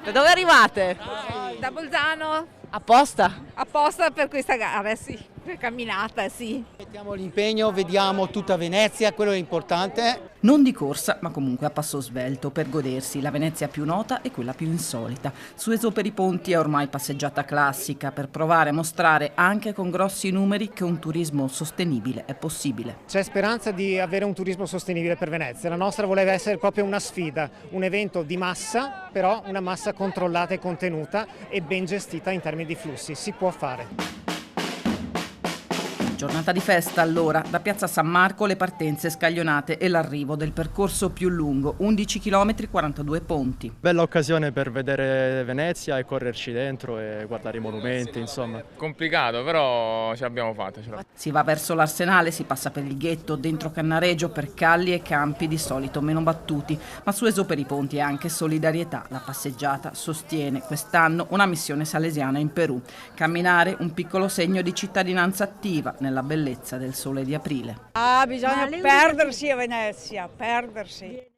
Da dove arrivate? Da Bolzano, Apposta? apposta per questa gara, sì, per camminata, sì. Mettiamo l'impegno, vediamo tutta Venezia, quello è importante. Non di corsa, ma comunque a passo svelto per godersi la Venezia più nota e quella più insolita. Su Esoperi Ponti è ormai passeggiata classica per provare a mostrare anche con grossi numeri che un turismo sostenibile è possibile. C'è speranza di avere un turismo sostenibile per Venezia. La nostra voleva essere proprio una sfida, un evento di massa, però una massa controllata e contenuta e ben gestita in termini di flussi. Si può fare. Giornata di festa allora, da Piazza San Marco le partenze scaglionate e l'arrivo del percorso più lungo, 11 km 42 ponti. Bella occasione per vedere Venezia e correrci dentro e guardare i monumenti, insomma. Complicato, però ce l'abbiamo fatta. Si va verso l'Arsenale, si passa per il ghetto, dentro Cannaregio, per calli e campi di solito meno battuti, ma su Esoperi Ponti è anche solidarietà. La passeggiata sostiene quest'anno una missione salesiana in Perù. Camminare un piccolo segno di cittadinanza attiva nella bellezza del sole di aprile. Bisogna perdersi a Venezia, perdersi.